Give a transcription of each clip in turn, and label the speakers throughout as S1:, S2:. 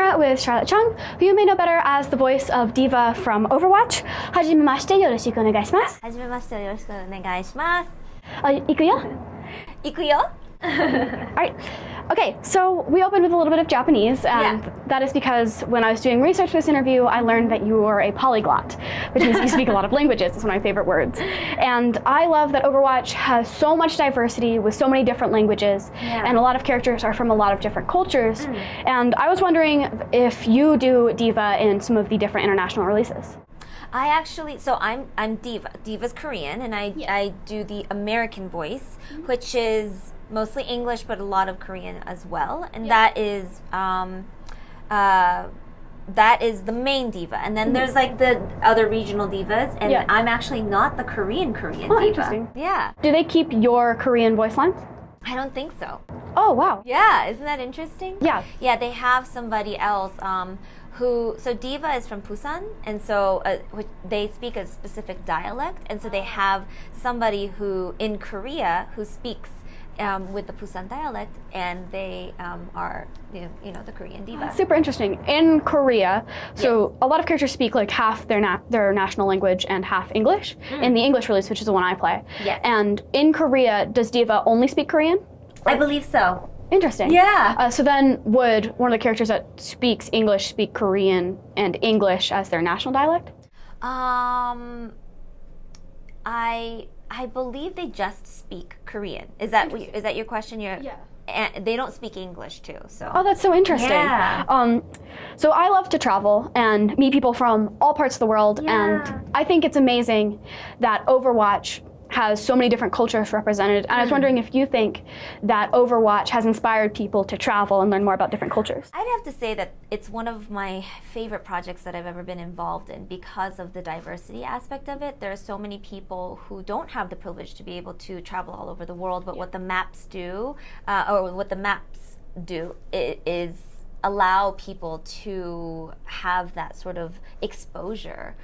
S1: here with Charlet Chung, who you may know better as the voice of D.Va from Overwatch. はじめましてよろしくお願いします。
S2: はじめましてよろしくお願いします。
S1: 行くよ。
S2: 行くよ。
S1: Alright. Okay, so we opened with a little bit of Japanese, and that is because when I was doing research for this interview, I learned that you are a polyglot, which means you speak a lot of languages. It's one of my favorite words. And I love that Overwatch has so much diversity with so many different languages, and a lot of characters are from a lot of different cultures. And I was wondering if you do D.Va in some of the different international releases.
S2: I actually, so I'm D.Va. D.Va's Korean, and I do the American voice, which is mostly English, but a lot of Korean as well, and that is the main D.Va, and then there's like the other regional divas, and I'm actually not the Korean D.Va.
S1: Interesting.
S2: Yeah.
S1: Do they keep your Korean voice lines?
S2: I don't think so.
S1: Oh, wow.
S2: Yeah, isn't that interesting?
S1: Yeah.
S2: Yeah, they have somebody else so D.Va is from Busan, and so they speak a specific dialect, and so they have somebody who in Korea who speaks with the Busan dialect, and they are the Korean D.Va.
S1: Super interesting. In Korea, so a lot of characters speak like half their national language and half English in the English release, which is the one I play.
S2: Yes.
S1: And in Korea, does D.Va only speak Korean?
S2: I believe so.
S1: Interesting.
S2: Yeah.
S1: So then would one of the characters that speaks English speak Korean and English as their national dialect?
S2: I believe they just speak Korean. Is that your question? And they don't speak English too. So.
S1: Oh, that's so interesting.
S2: Yeah.
S1: So I love to travel and meet people from all parts of the world, and I think it's amazing that Overwatch has so many different cultures represented. And I was wondering if you think that Overwatch has inspired people to travel and learn more about different cultures.
S2: I'd have to say that it's one of my favorite projects that I've ever been involved in because of the diversity aspect of it. There are so many people who don't have the privilege to be able to travel all over the world, but what the maps do, is allow people to have that sort of exposure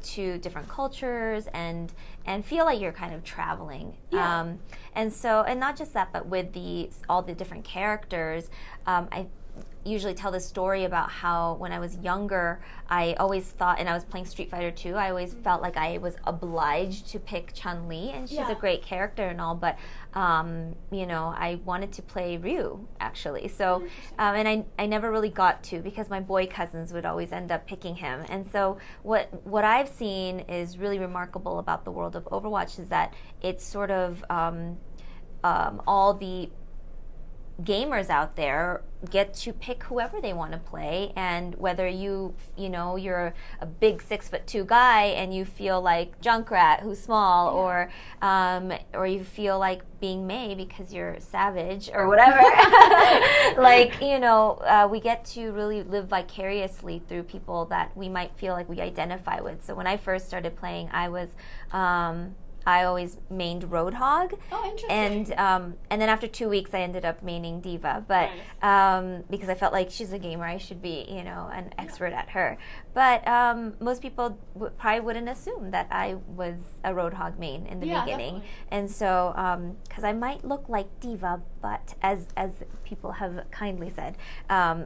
S2: to different cultures and feel like you're kind of traveling. And not just that, but with all the different characters, I usually tell this story about how when I was younger, I always thought, and I was playing Street Fighter 2, I always felt like I was obliged to pick Chun-Li, and she's a great character and all, but I wanted to play Ryu, actually. So, and I never really got to, because my boy cousins would always end up picking him. And so what I've seen is really remarkable about the world of Overwatch is that it's sort of all the gamers out there get to pick whoever they want to play, and whether you're a big 6'2" guy and you feel like Junkrat who's small, or you feel like being Mei because you're savage or whatever. We get to really live vicariously through people that we might feel like we identify with. So when I first started playing, I always mained Roadhog.
S1: Oh, interesting.
S2: And then after 2 weeks, I ended up maining D.Va, but because I felt like she's a gamer, I should be, an expert at her. But most people probably wouldn't assume that I was a Roadhog main in the beginning, definitely. And so because I might look like D.Va, but as people have kindly said,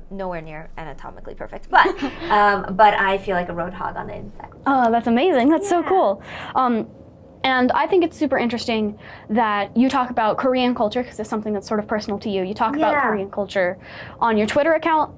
S2: nowhere near anatomically perfect. But I feel like a Roadhog on the inside.
S1: Oh, that's amazing. That's so cool. And I think it's super interesting that you talk about Korean culture, because it's something that's sort of personal to you. You talk about Korean culture on your Twitter account,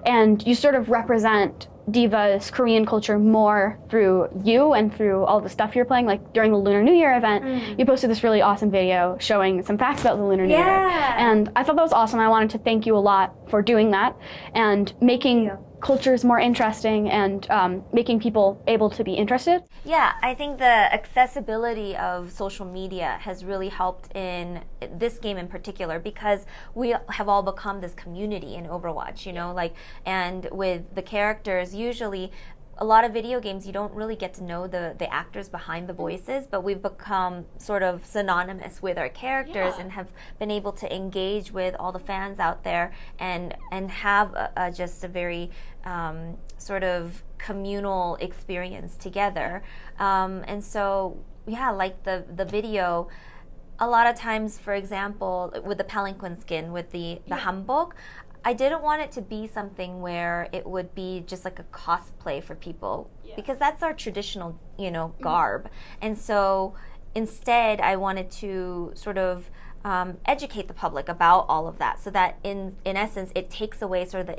S1: and you sort of represent D.Va's Korean culture more through you and through all the stuff you're playing. Like during the Lunar New Year event, you posted this really awesome video showing some facts about the Lunar New Year. And I thought that was awesome. I wanted to thank you a lot for doing that and making cultures more interesting and making people able to be interested.
S2: Yeah, I think the accessibility of social media has really helped in this game in particular, because we have all become this community in Overwatch, and with the characters, usually a lot of video games, you don't really get to know the actors behind the voices, but we've become sort of synonymous with our characters and have been able to engage with all the fans out there and have just a very sort of communal experience together. And so, like the video, a lot of times, for example, with the palanquin skin, with the hanbok, I didn't want it to be something where it would be just like a cosplay for people, because that's our traditional, garb. And so instead, I wanted to sort of educate the public about all of that, so that in essence, it takes away sort of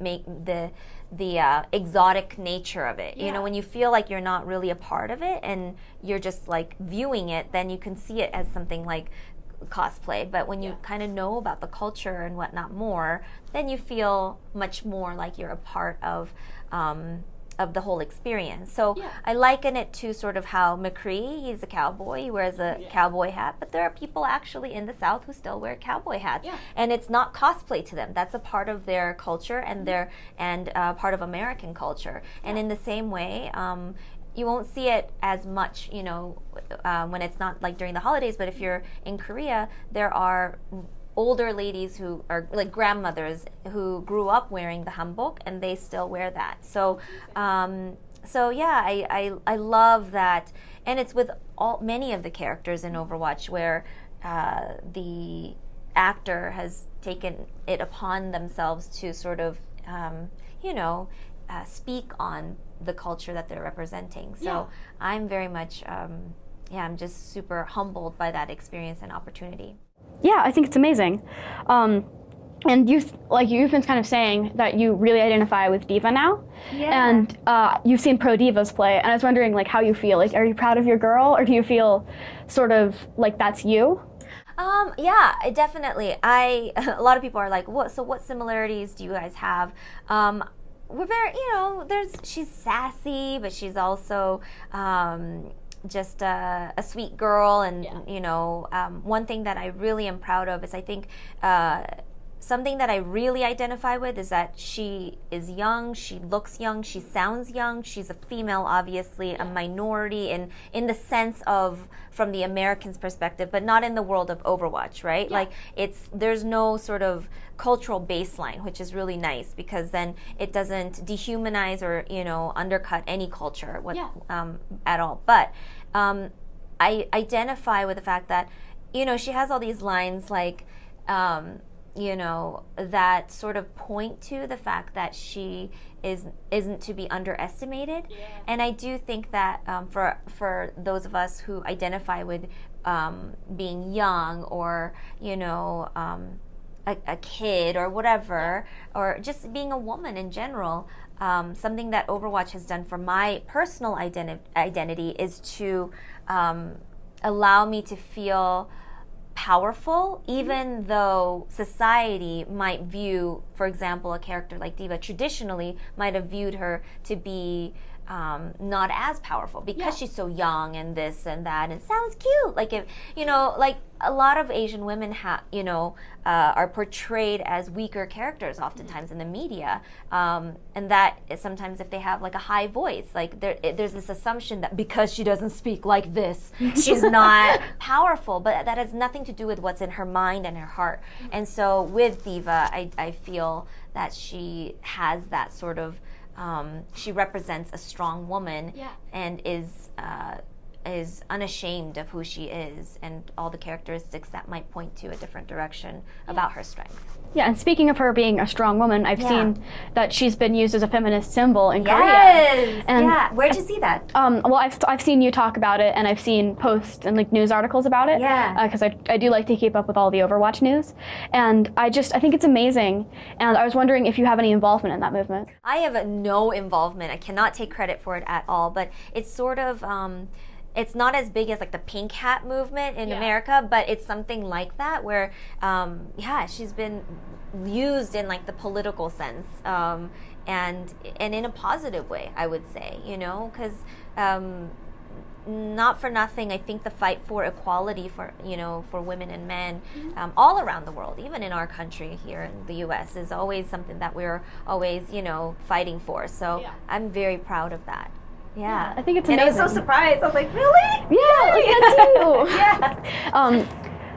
S2: make the exotic nature of it. When you feel like you're not really a part of it and you're just like viewing it, then you can see it as something like cosplay. But when you kind of know about the culture and whatnot more, then you feel much more like you're a part of the whole experience. So I liken it to sort of how McCree, he's a cowboy, he wears a cowboy hat, but there are people actually in the South who still wear cowboy hats, and it's not cosplay to them. That's a part of their culture and part of American culture. And in the same way, you won't see it as much, when it's not like during the holidays, but if you're in Korea, there are older ladies who are like grandmothers who grew up wearing the hanbok, and they still wear that. So, I love that, and it's with many of the characters in Overwatch where the actor has taken it upon themselves to sort of, speak on the culture that they're representing. So I'm very much, I'm just super humbled by that experience and opportunity.
S1: Yeah, I think it's amazing. And you've been kind of saying that you really identify with D.Va now. Yeah. And you've seen pro divas play, and I was wondering how you feel. Are you proud of your girl, or do you feel sort of like that's you?
S2: Yeah, definitely. A lot of people are like, what similarities do you guys have? We're very, she's sassy, but she's also just a sweet girl. And, one thing that I really am proud of is I think something that I really identify with is that she is young, she looks young, she sounds young, she's a female, obviously, a minority in the sense of from the Americans' perspective, but not in the world of Overwatch, right? Yeah. There's no sort of cultural baseline, which is really nice, because then it doesn't dehumanize or, undercut any culture at all. But I identify with the fact that, she has all these lines like, that sort of point to the fact that she isn't to be underestimated. Yeah. And I do think that for those of us who identify with being young or a kid or whatever, or just being a woman in general, something that Overwatch has done for my personal identity is to allow me to feel powerful, even though society might view, for example, a character like D.Va traditionally might have viewed her to be not as powerful because she's so young and this and that, and it sounds cute. Like if like a lot of Asian women are portrayed as weaker characters oftentimes in the media, and that is sometimes if they have like a high voice, like there's this assumption that because she doesn't speak like this, she's not powerful. But that has nothing to do with what's in her mind and her heart. And so with D.Va, I feel that she has that sort of she represents a strong woman and is unashamed of who she is and all the characteristics that might point to a different direction about her strength. Yeah,
S1: and speaking of her being a strong woman, I've seen that she's been used as a feminist symbol in Korea.
S2: And where'd you see that?
S1: Well, I've seen you talk about it, and I've seen posts and news articles about it. Yeah. Because I do like to keep up with all the Overwatch news, and I think it's amazing. And I was wondering if you have any involvement in that movement.
S2: I have no involvement. I cannot take credit for it at all. But it's sort of. It's not as big as like the pink hat movement in America, but it's something like that where, she's been used in like the political sense, and in a positive way, I would say, because not for nothing, I think the fight for equality for women and men all around the world, even in our country here in the U.S., is always something that we're always fighting for. So I'm very proud of that. Yeah,
S1: I think it's amazing.
S2: And I was so surprised. I was like, really?
S1: Yeah, like that's you.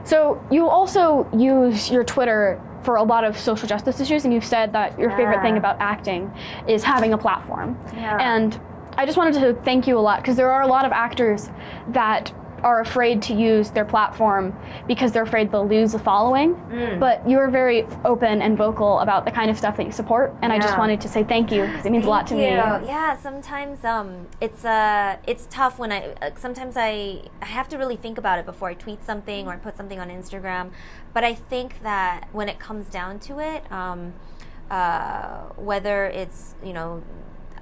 S1: So you also use your Twitter for a lot of social justice issues, and you've said that your favorite thing about acting is having a platform. Yeah. And I just wanted to thank you a lot, because there are a lot of actors that are afraid to use their platform because they're afraid they'll lose a following. But you're very open and vocal about the kind of stuff that you support, and I just wanted to say thank you because it means a lot to me.
S2: Yeah, sometimes it's tough when sometimes I have to really think about it before I tweet something or I put something on Instagram. But I think that when it comes down to it, whether it's,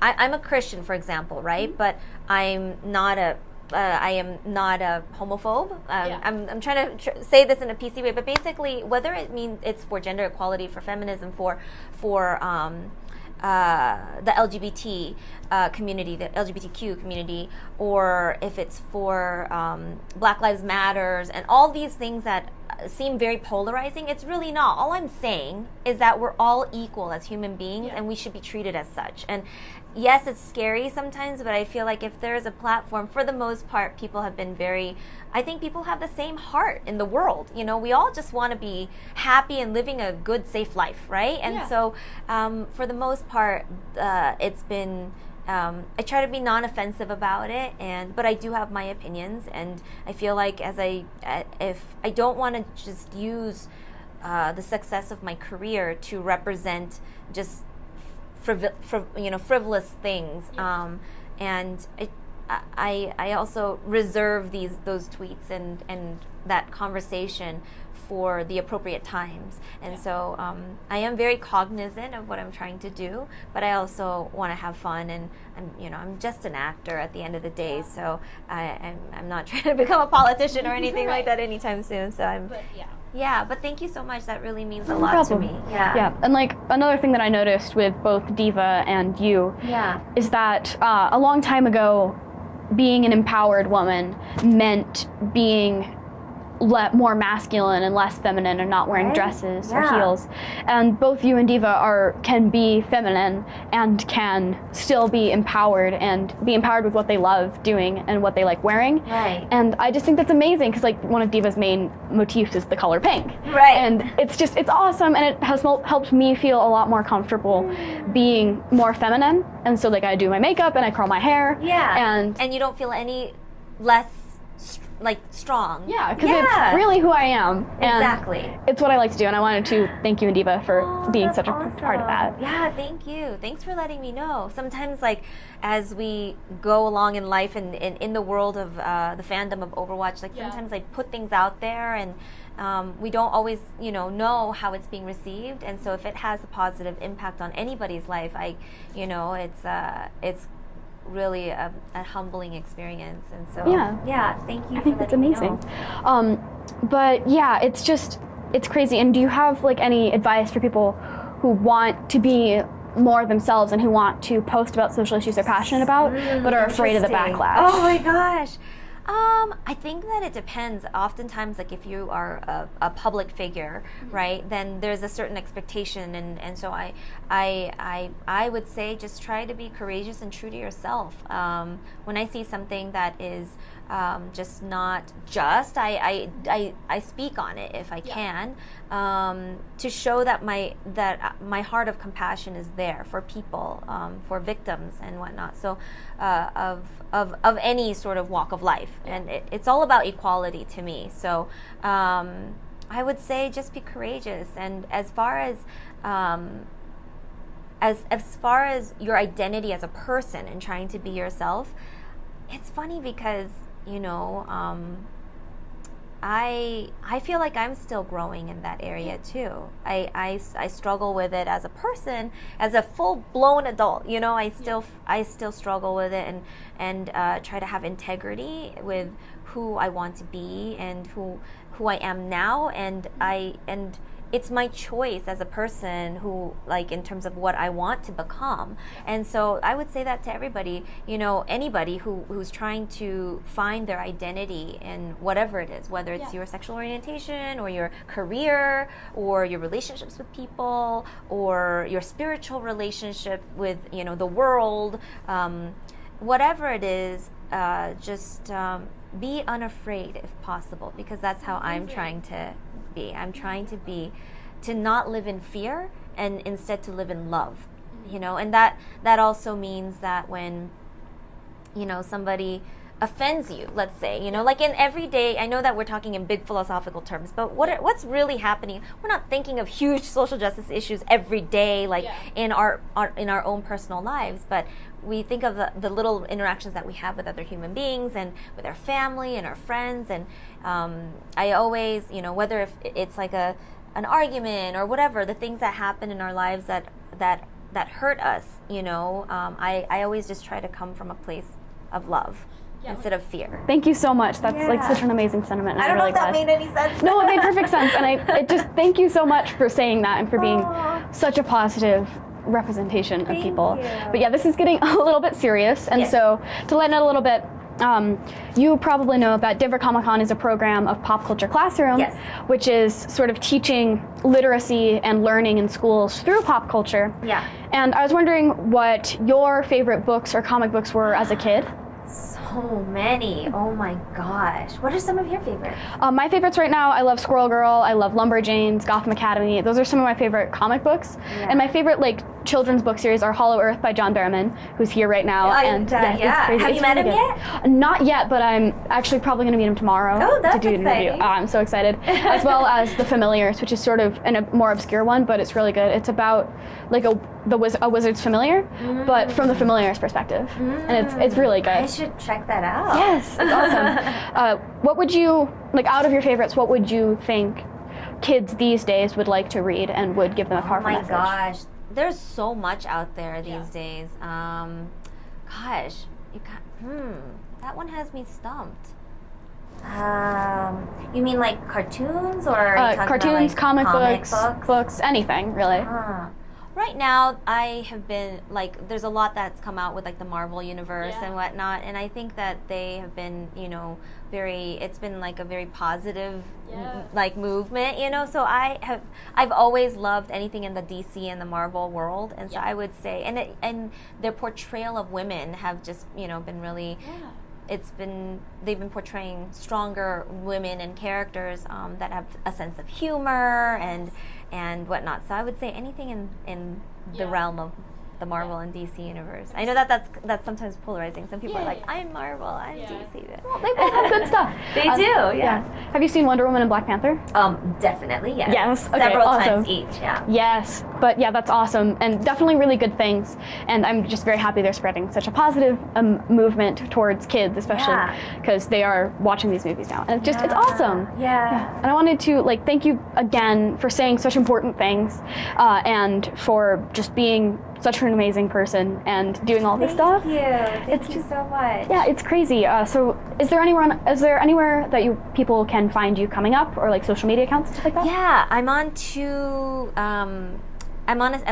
S2: I'm a Christian, for example, right? But I am not a homophobe. I'm trying to say this in a PC way, but basically, whether it means it's for gender equality, for feminism, for the LGBT community, the LGBTQ community, or if it's for Black Lives Matters, and all these things that seem very polarizing, it's really not. All I'm saying is that we're all equal as human beings, and we should be treated as such. And yes, it's scary sometimes, but I feel like if there is a platform, for the most part, people have been I think people have the same heart in the world. We all just want to be happy and living a good, safe life, right? And so for the most part, it's been, I try to be non-offensive about it, but I do have my opinions, and I feel like if I don't want to just use the success of my career to represent just frivolous things, and I also reserve those tweets and that conversation for the appropriate times, and so I am very cognizant of what I'm trying to do, but I also want to have fun, and I'm just an actor at the end of the day, so I'm not trying to become a politician or anything like that anytime soon. So but thank you so much. That really means a lot to me.
S1: Yeah, and like another thing that I noticed with both D.Va and you is that a long time ago, being an empowered woman meant being more masculine and less feminine, and not wearing dresses or heels. And both you and D.Va can be feminine and can still be empowered, and be empowered with what they love doing and what they like wearing.
S2: Right.
S1: And I just think that's amazing, because like one of D.Va's main motifs is the color pink.
S2: Right.
S1: And it's awesome, and it has helped me feel a lot more comfortable being more feminine. And so like I do my makeup and I curl my hair.
S2: Yeah. And you don't feel any less strong.
S1: Yeah, because it's really who I am. And
S2: exactly.
S1: It's what I like to do, and I wanted to thank you and D.Va for being such a part of that.
S2: Yeah, thank you. Thanks for letting me know. Sometimes, as we go along in life and in the world of the fandom of Overwatch, sometimes I put things out there, and we don't always, know how it's being received. And so if it has a positive impact on anybody's life, it's really a humbling experience, and so thank you.
S1: I think it's amazing. But it's crazy. And do you have any advice for people who want to be more themselves and who want to post about social issues they're passionate about but are afraid of the backlash?
S2: Oh my gosh. I think that it depends. Oftentimes, if you are a public figure, right, then there's a certain expectation, and so I would say just try to be courageous and true to yourself. When I see something that is just not just, I speak on it if I can, to show that my heart of compassion is there for people, for victims and whatnot. So of any sort of walk of life, and it's all about equality to me. So I would say just be courageous. And as far as your identity as a person and trying to be yourself, it's funny because I feel like I'm still growing in that area too. I struggle with it as a person, as a full-blown adult. I still struggle with it, and try to have integrity with who I want to be and who I am now, and it's my choice as a person who, in terms of what I want to become. And so I would say that to everybody, anybody who's trying to find their identity in whatever it is, whether it's your sexual orientation or your career or your relationships with people or your spiritual relationship with, the world, whatever it is, just be unafraid if possible, because that's how I'm trying to be. I'm trying to not live in fear and instead to live in love, and that also means that when, somebody offends you, let's say, you know, like in everyday, I know that we're talking in big philosophical terms, but what's really happening? We're not thinking of huge social justice issues every day, like in our own personal lives, but we think of the little interactions that we have with other human beings and with our family and our friends. And I always, you know, whether if it's like an argument or whatever, the things that happen in our lives that hurt us, you know, I always just try to come from a place of love instead of fear.
S1: Thank you so much. That's like such an amazing sentiment.
S2: I don't know if that made any sense.
S1: No, it made perfect sense. And thank you so much for saying that and for being such a positive representation of people. But yeah, this is getting a little bit serious. And so to lighten it a little bit, you probably know that D.Va Comic-Con is a program of Pop Culture Classroom, which is sort of teaching literacy and learning in schools through pop culture. Yeah. And I was wondering what your favorite books or comic books were as a kid.
S2: So many. Oh my gosh. What are some of your favorites?
S1: My favorites right now, I love Squirrel Girl, I love Lumberjanes, Gotham Academy. Those are some of my favorite comic books. And my favorite like children's book series are Hollow Earth by John Barrowman, who's here right now.
S2: It's crazy. Have you met him yet?
S1: Not yet, but I'm actually probably going to meet him tomorrow to do an interview. I'm so excited. As well as The Familiars, which is sort of a more obscure one, but it's really good. It's about like a wizard's familiar, but from the familiar's perspective. And it's really good.
S2: I should check that out.
S1: Yes, it's awesome. What would you, like out of your favorites, what would you think kids these days would like to read and would give them a powerful message?
S2: Oh my gosh. There's so much out there these days. Gosh, that one has me stumped. You mean like cartoons or
S1: cartoons,
S2: about, like,
S1: comic books, anything really.
S2: Right now, I have been, like, there's a lot that's come out with, like, the Marvel Universe and whatnot, and I think that they have been, you know, it's been, like, a very positive, like, movement, you know, so I've always loved anything in the DC and the Marvel world, and so I would say, and their portrayal of women have just, you know, been really... they've been portraying stronger women and characters that have a sense of humor and whatnot. So I would say anything in the realm of the Marvel and DC universe. I know that's sometimes polarizing. Some people are like, I'm Marvel, I'm DC.
S1: Well, they both have good stuff.
S2: They do, yeah.
S1: Have you seen Wonder Woman and Black Panther?
S2: Definitely, yes.
S1: Yes, okay,
S2: several
S1: awesome.
S2: times each, yeah.
S1: Yes, but yeah, that's awesome, and definitely really good things. And I'm just very happy they're spreading such a positive movement towards kids, especially because they are watching these movies now, and it's awesome. Yeah. And I wanted to like thank you again for saying such important things, and for just being such an amazing person and doing all this stuff.
S2: Thank you so much.
S1: Yeah, it's crazy. So is there anywhere that people can find you coming up, or like social media accounts, stuff like that?
S2: Yeah, I'm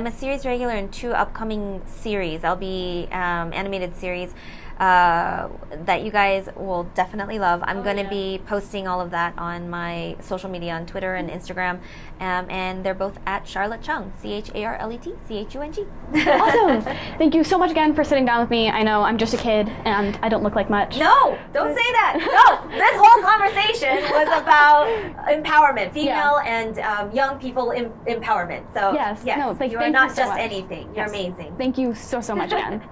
S2: a series regular in 2 upcoming series. I'll be animated series that you guys will definitely love. I'm going to be posting all of that on my social media on Twitter and Instagram, and they're both at Charlet Chung, Charlet Chung.
S1: Awesome. Thank you so much again for sitting down with me. I know I'm just a kid and I don't look like much.
S2: No, don't say that. No, this whole conversation was about empowerment, female and young people empowerment. So
S1: yes, no,
S2: you are not just anything. You're amazing.
S1: Thank you so much again.